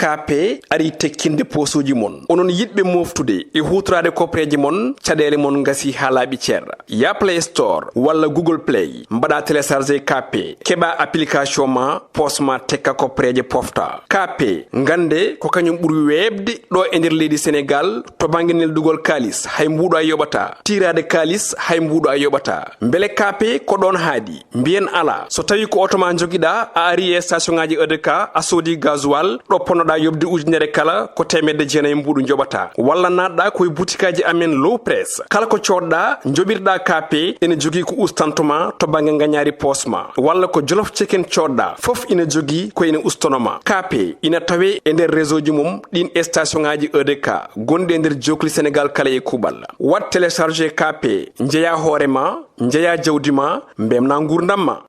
kape ari tekkinde posuji mon onon yidbe moftude e hutrade kopreji mon cadele mon ngasi halabi cerra ya Play Store walla Google Play mbada télécharger kape keba application ma posma tekka kopreje pofta kape ngande ko kanyum buri webde do e nder leydi Sénégal to banginel dugol kalis hay mbudo ay yobata tirade kalis hay mbudo ay yobata mbele kape ko don haadi mbien ala so tawi ko otoma jogida a ari e station ngaji EDK a sodi gasoil do ponoda yobde ujunere kala ko temedde jeena mbudu jobata walla nadda koy boutikaji amen low press kala ko codda jobirda kape ene jogi ko ustantuma to bangi nganyari posma walla ko jolof chicken codda fof ina jogi ko ina ustonoma kape ina tawe e nder réseau ji mum din station ngaji EDK gonde nder jokli Sénégal kala e kubal wat télécharger kape njeya horema njeya jawdima mbemna ngurdamma.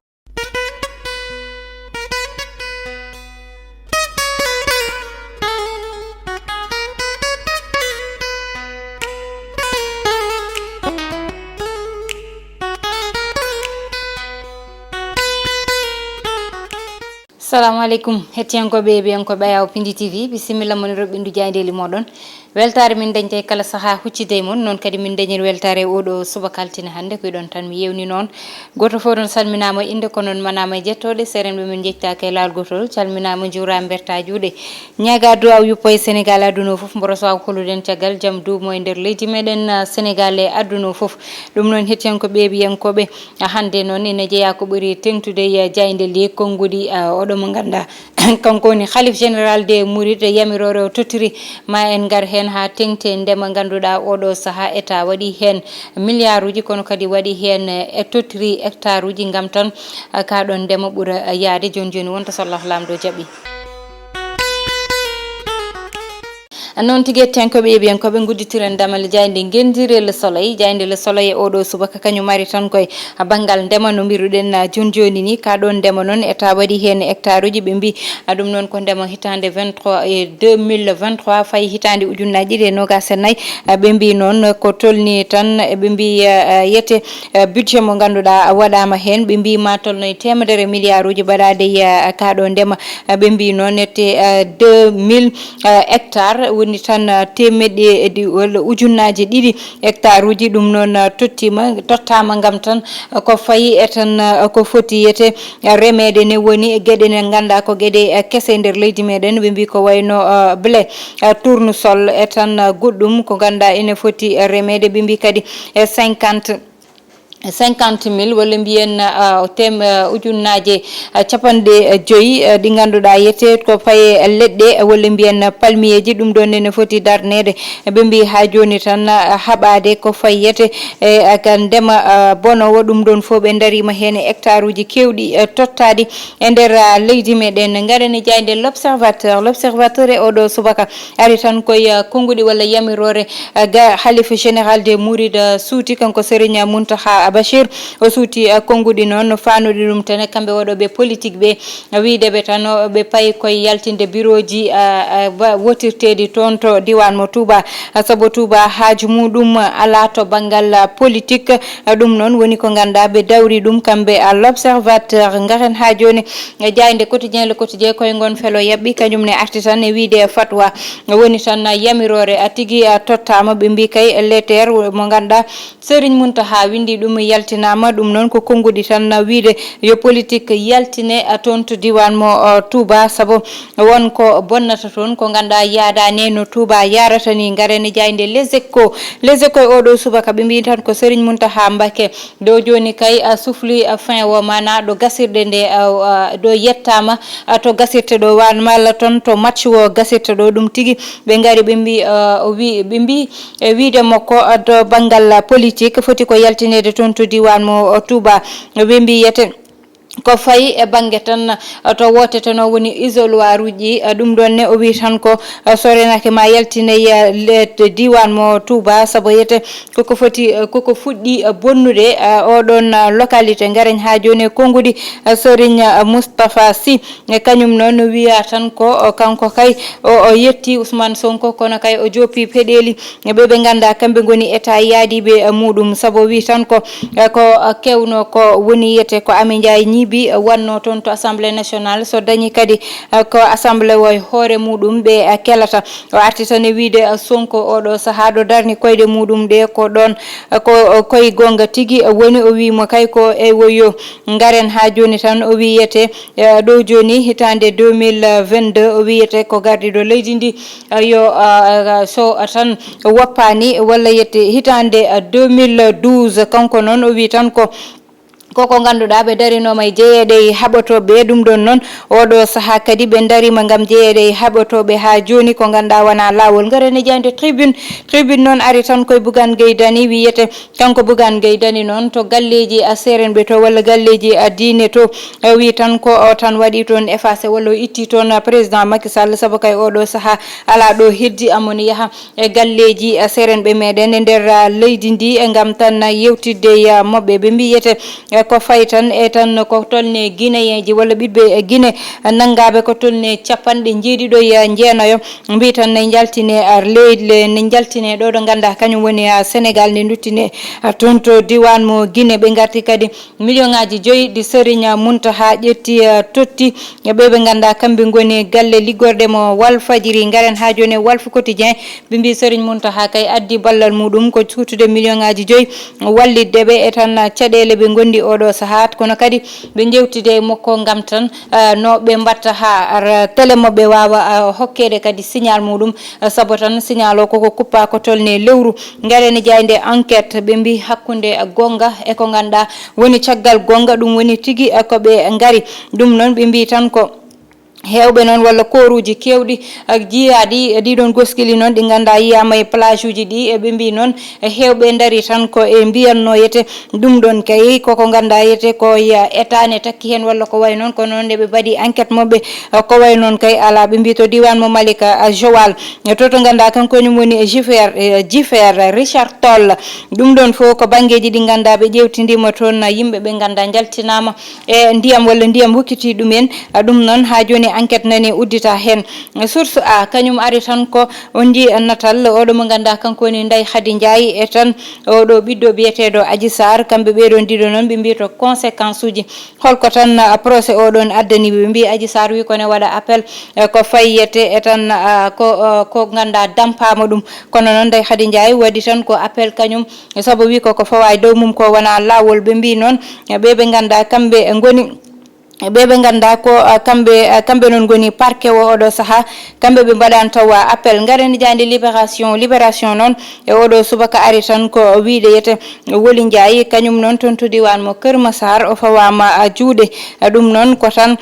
Assalamu alaikum hettiyankoɓe ɓiyankoɓe ayaw Piindi TV bisimilla moni roɓindu jaydeli moɗon weltare min dañte kala saaha huccide mon non kadi min dañir weltare oɗo subaka altine hande ko ɗon tan mi yewni noon goto fof ɗon salminama inde ko noon manama jettoɗe serenɓe min jettake laal gotol calminama juurama berta juuɗe ñaga duwaw yuppo e Sénégal aduna foof mboro so waw kolluɗen caggal jaam duumo e nder leydi meɗen Sénégal e aduna foof ɗum noon hettiyankoɓe ɓiyankoɓe hande noon ene jeeya ko ɓuuri tengtude jayde li konngudi oɗo mo ganda kanko woni khalif général de Mouride yamirore o tottiri ma en gar hen ha tengte ndema ganduɗa oɗo saaha état waɗi hen milliard uji kono kadi waɗi hen e tottiri hectare uji gam tan kaɗon ndema ɓuura yaade joni joni wonta sallahu lamdo jaaɓi non tigui tenkoɓe ɓiyankoɓe gudditiren damal jayde gendire le soleil jayde le soleil oɗo subaka kañum mari tan koye banggal ndema no mbiruɗen joni joni ni ka ɗon ndema noon état waɗi hen hectare uji ɓe mbi ɗum noon ko ndema hitande 23 et 2023 fayi hitande ujunnaji ɗiɗi e nogas e nayyi ɓe mbi noon ko tolni tan ɓe mbi yette budget mo ganduɗa waɗama hen ɓe mbi ma tolno e temedere milliard uji baɗade kaɗo ndema ɓe mbi noon ette 2000 hectare woni tan temedde walla ujunnaji ɗiɗi hectare uji ɗum noon tottama gam tan ko fayi e tan ko foti yete remede ne woni gueɗe ne ganda ko gueɗe kese nder leydi meɗen ɓe mbi ko wayno blé tournesol e tan goɗɗum ko ganda ene foti remede ɓe mbi kadi 50.000 walla mbiyen ujunnaje capanɗe joyyi ɗi ganduɗa yete ko faye leɗɗe walla mbiyen palmiyeji ɗum ɗon ene foti darnede ɓe mbi ha joni tan haɓade ko fayete e ndema bonowo ɗum ɗon fo ɓe darima hen hectare uji kewɗi tottadi e nder leydi meɗen garani jayde l'observateur e oɗo subaka ari tan koye konguɗi walla yamirore khalife général de Mouride suuti kanko Serigne Mountakha Bachir o suuti konngudi noon fanude ɗum tan kamɓe waɗoɓe politique ɓe wiideɓe tan ɓe payi koye yaltinde bureau ji wotirteɗi toon to diwan mo Touba saabu Touba haaju muɗum ala to banggal politique ɗum noon woni ko ganda ɓe dawri ɗum kamɓe l'observateur garen ha joni jayde quotidien le quotidien koye gon felo yaɓɓi kañum ne arti tan e wiide fatwa woni tan yamirore tigui tottama ɓe mbi kay lettere mo ganda Serigne Mountakha windi ɗum yaltinama ɗum noon ko konngudi tan wiide yo politique yaltine toon to diwan mo Touba saabu wonko bonnata toon ko ganda yaadane no Touba yarata ni garene jayde les échos e oɗo subaka ɓe mbi tan ko Serigne Mountakha Mbacké dow joni kay sufli fin o mana ɗo gasirɗe nde ɗo yettama to gasirte ɗo wan malla toon to match o gasirte ɗo ɗum tigui ɓe gari ɓe mbi wiide makko to banggal politique foti ko yaltinede toon to diwan mo Touba ɓe mbi yete ko fayi e banggue tan to wotete no woni isoloir uji ɗum ɗon ne o wi tan ko sorenake ma yaltine diwan mo Touba saabu yete koko fuɗɗi bonnude oɗon localité garen ha joni konngudi Serigne Moustapha Sy kañum noon wiya tan ko kanko kay o yetti Ousmane Sonko kono kay o joppi peɗeli ɓe ganda kamɓe goni état yaadiɓe muɗum saabu wi tan ko kewno ko woni yete ko Amy Ndiaye ñiibi wanno toon to assemblée nationale so dañi kadi ko assemblée woy hoore muɗum ɓe kelata o arti tan e wiide Sonko oɗo saaha ɗo darni koyɗe muɗum ɗe ko ɗon ko koye gonga tigui woni o wimo kay ko e woyo garen ha joni tan o wiyete ɗo joni hitande 2022 o wiyete ko gardiɗo leydi ndi yo so tan woppani walla yette hitande 2012 kanko noon o wi tan koko ganduɗa ɓe darinoma e jeeyeɗe e haɓotoɓe ɗum ɗon noon oɗo saaha kadi ɓe darima gam jeeyeɗe e haɓotoɓe ha joni ko ganduɗa wona lawol garene jande tribune noon ari tan koye Bougane Gueye Dany wiyete kanko Bougane Gueye Dany noon to galleji a serenɓe to walla galleji a diine to wi tan ko o tan waɗi toon effacé walla o itti toon président Macky Sall saabu kay oɗo saaha ala ɗo heddi amoni yaaha e galleji serenɓe meɗen e nder leydi ndi gam tan yewtidde moɓɓe ɓe mbiyete ko fayi tan e tan ko tolne guinéyeji walla ɓiɓɓe Guinée nangaɓe ko tolne capanɗe jeeɗiɗo e jeenayo mbi tan ne jaltine leydi ne jaltine ɗo ɗo ganda kañum woni Sénégal ne duttine toon to diwan mo Guinée ɓe garti kadi million ngaji 5 ɗi Serigne Mountaha ƴetti totti ɓe ganda kamɓe goni galle liggorde mo Walfadjri garen ha joni Walf Quotidien ɓe mbi Serigne Mountaha kay addi ballal muɗum ko cuutude million ngaji 5 walliddeɓe e tan caɗele ɓe gondi oɗo sahat kono kadi ɓe jewtide makko gam tan no ɓe mbatta ha télé moɓɓe wawa hokkede kadi signal muɗum saabu tan signal o koko kuppa ko tolne lewru garene jayde enquête ɓe mbi hakkude gonga e ko ganduɗa woni caggal gonga ɗum woni tigui koɓe gari ɗum noon ɓe mbi tan ko hewɓe noon walla koruji kewɗi jiyaɗi ɗiɗon goskili noon ɗi ganda yiyama e plage uji ɗi eɓe mbi noon hewɓe daari tan ko e mbiyanno yete ɗum ɗon kay koko ganda yete ko état ne takki hen walla ko way noon ko noon ɓe mbaɗi enquête moɓɓe ko way noon kay ala ɓe mbi to diwan mo Malika Joal to ganda kankoñum woni Jifer Richard Toll ɗum ɗon fo ko banggueji ɗi ganda ɓe ƴewtidima toon yimɓe ɓe ganda jaltinama e ndiyam walla ndiyam hukkiti ɗumen ɗum noon ha joni enquête nani uddita hen source a kañum ari tan ko on ji natal oɗo mo ganda kanko woni Ndeye Khady Ndiaye e tan oɗo ɓiɗɗo biyeteɗo Adji Sarr kamɓe ɓeɗon ndiɗo noon ɓe mbi to conséquence uji holko tan procès oɗon addani ɓe mbi Adji Sarr wi kone waɗa appel ko fayyete e tan ko ganda dampama ɗum kono noon Ndeye Khady Ndiaye waɗi tan ko appel kañum saabu wi koko fawa dow mum ko wona lawol ɓe mbi noon ɓe ganda kamɓe goni ɓe ganda ko kamɓe noon goni parquet o oɗo saaha kamɓe ɓe mbaɗan tawa appel garani jande libération noon e oɗo subaka ari tan ko wiide yete Woli Ndiaye kañum noon toon to diwan mo Keur Massar o fawama juuɗe ɗum noon ko tan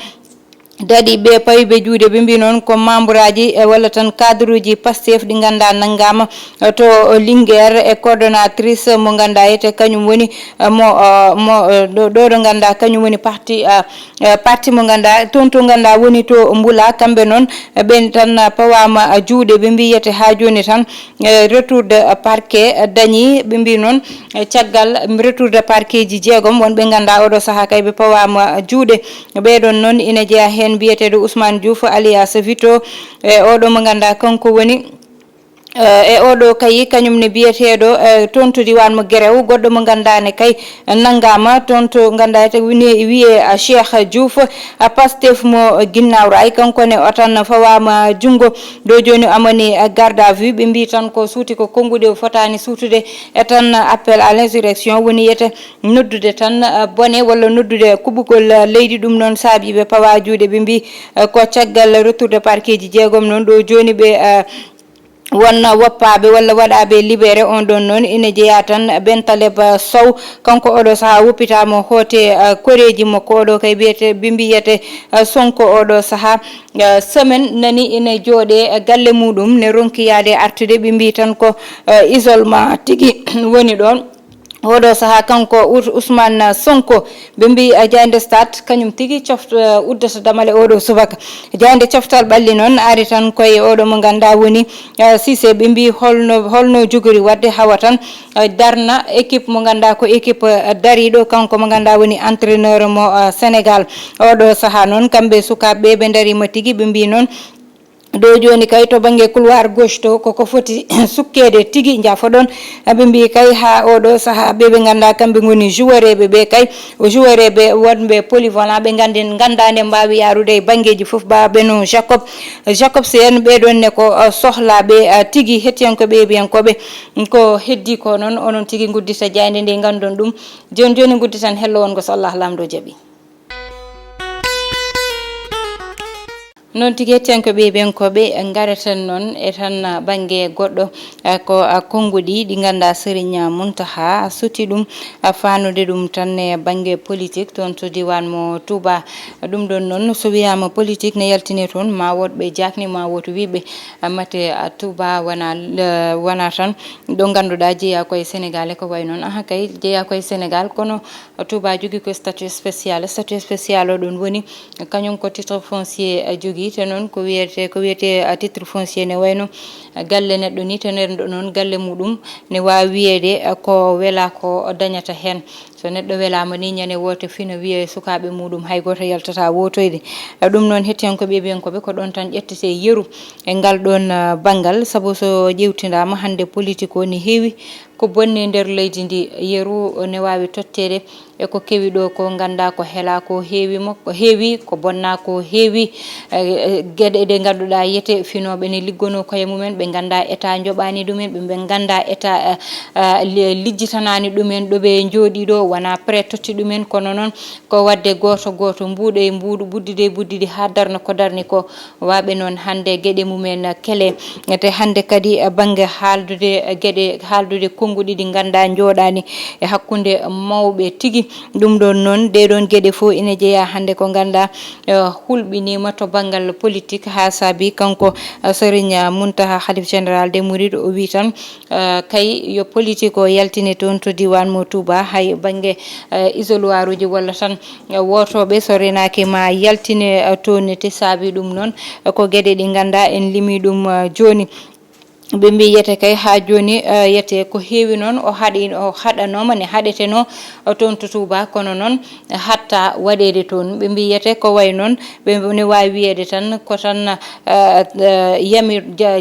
daɗi ɓe pawiɓe juuɗe ɓe mbi noon ko membre aji walla tan cadre uji Pastef ɗi ganda nanggama to Linguére e coordonnatrice mo ganda yete kañum woni ɗo ɗo ganda kañum woni parti mo ganda toon to ganda woni to Mbula kamɓe noon ɓen tan pawama juuɗe ɓe mbi yete ha joni tan retour de parquet dañi ɓe mbi noon caggal retour de parquet ji 6 wonɓe ganda oɗo saaha kay ɓe pawama juuɗe ɓeɗon noon ina jeeya hen biyeteɗo Ousmane Diouf alias Vito e oɗo mo ganda kanko woni e oɗo kay kañum ne biyeteɗo toon to diwan mo Guéréw goɗɗo mo gandane kay nanggama toon to ganda te wiye Cheikh Diouf Pastef mo Guinaw kankone o tan fawama junggo ɗo joni amani garde à vue ɓe mbi tan ko suuti ko konguɗe fotani suutude e tan appel à l'insurrection woni yete noddude tan bone walla noddude kuɓugol leydi ɗum noon saabi ɓe pawa juuɗe ɓe mbi ko caggal retour de parquet ji 6 noon ɗo joni ɓe wonna woppaɓe walla waɗaɓe libéré on ɗon noon ina jeeya tan Bentaleb Sow kanko oɗo saaha woppitama hoote koreji makko oɗo kay biyete ɓe mbiyete Sonko oɗo saaha semaine nani ina jooɗe galle muɗum ne ronki yaade artude ɓe mbi tan ko isolement tigui woni ɗon oɗo saaha kanko Ousmane Sonko ɓe mbi jayde stade kañum tigui uddata damale oɗo subaka jayde coftal ɓalli noon ari tan koye oɗo mo ganda woni Cissé ɓe mbi holno jogori wadde hawa tan darna équipe mo ganda ko équipe dariɗo kanko mo ganda woni entraîneur mo Sénégal oɗo saaha noon kamɓe sukaɓeɓe ɓe darima tigui ɓe mbi noon do joni kay to bange couloir gauche to koko foti sukkede tigi jafodon abe mbi kay ha odo saha be ganda kambe ngoni joueurebe be kay joueurebe wonbe polyvalent be gandande mbawi yarude bangeji fof ba beno Jacob sen be don ne ko sohlabe tigi hettiyanko be biyankobe ko heddi ko non onon tigi guddita jayde nde gandon dum joni gudditan hello on go so Allah lamdo jabi non tigi hettiyanko be biyankobe gareten non e tan bange goddo ko kongudi di ganda Serigne Muntaha suti dum fanude dum tan e bange politique ton to diwan mo Touba dum don non so wiyama politique ne yaltine ton ma wodbe jakni ma woto wibe mate Touba wana tan do ganduda jeya koy Sénégal ko way non kay jeya koy Sénégal kono Touba jogi ko statut spécial o don woni kanyum ko titre foncier jogi te non ko wiyete titre foncier ne wayno galle neddo ni tenerdo non galle mudum ne wa wiyede ko wela ko dañata hen so neddo welama ni nyane wote fino wiye sukabe mudum hay goto yaltata wotoyde dum non hetten ko be ko don tan jettete yeru e ngal don bangal sabo so jewtindama hande politique ni heewi ko bonne nder leydi ndi yeru ne wawi tottede e ko kewi do ko ganda ko hela ko heewi ko bonna ko heewi gede de ganduda yete finobe ne liggono ko mumen be ganda état jobani dumen be ganda état lijjitanani dumen do be jodi do wana prêt totti dumen kono non ko wadde goto mbuude buddide ha darna ko darni ko wabe non hande gede mumen kele te hande kadi bange haldude kongudi di ganda jodani e hakkunde mawbe tigi dum don non de don gede fo ine jeya hande ko ganda hulbinima to bangal politique ha sabi kanko Serigne Muntaha Khalif général des Mourides o wi tan kay yo politique o yaltine ton to diwan mo Touba hay bange isoloir uji walla tan wotobe so renaki ma yaltine ton te sabi dum non ko gede di ganda en limi dum joni be mbi yete kay ha joni yete ko heewi non o hadanoma ne hadete no ton to Touba kono non hatta wadede ton be mbi yete ko way non be ne wawi wiede tan ko tan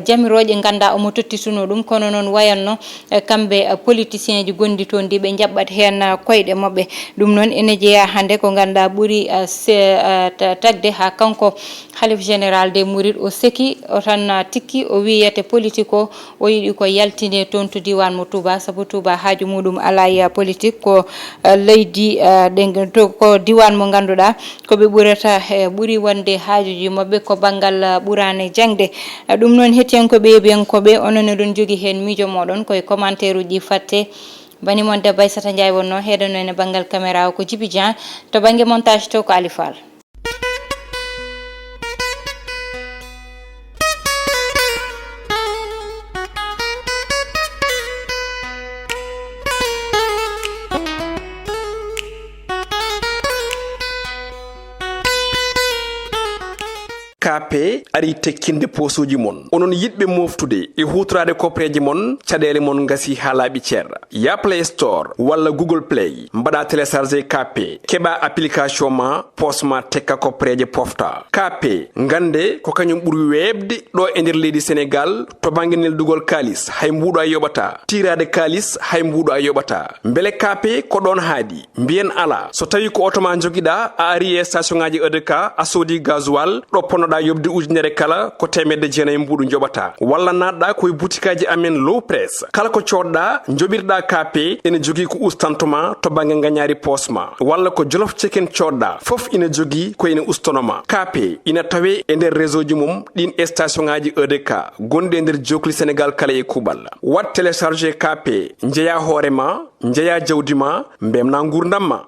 jamiroje ganda o mo tottituno dum kono non wayanno kambe politicien ji gondi ton di be jabbat hen koyde mabbe dum non ene jeya hande ko ganda buri tagde ha kanko Khalif général des Mourides o seki o tan tikki o wiyete politique o yidi ko yaltine ton to diwan mo Touba sabu Touba haaju mudum alaya politique ko leydi to ko diwan mo ganduda ko be burata buri wonde haajuji mabbe ko bangal burane jangde dum non hetien ko be onon don jogi hen mijo modon koy commentaire uji fatte bani mon de Baysata Ndiaye wonno hedano en bangal caméra ko Djibi Dian to bangi montage to ko Alifal KP ari tekkinde posuji mon onon yidbe moftude e hutrade kopreji mon cadele mon ngasi halabi cerra ya Play Store walla Google Play mbada télécharger KP keba application ma posma tekka kopreje pofta KP ngande ko kanyum buri webde do e nder leydi Sénégal to banginel dugol kalis hay mbudo ayobata tirade kalis hay mbudo ayobata mbele KP ko don haadi mbien ala so tawi ko automa jogida a ari station ngaji EDK a sodi gasoil do ponoda yobde ujunere kala ko temedde jeenay mbudu jobata walla nadda koy boutikaji amen low press kala ko codda jobirda KP ene jogi ko ustantuma to bange nganyari posma walla ko jollof chicken codda fof ina jogi ko ene ustonoma KP ina tawe e nder réseau ji mum din station ngaji EDK gonde nder jokli Sénégal kala e kubal wat télécharger KP njeya horema njeya jawdima mbemna ngurdamma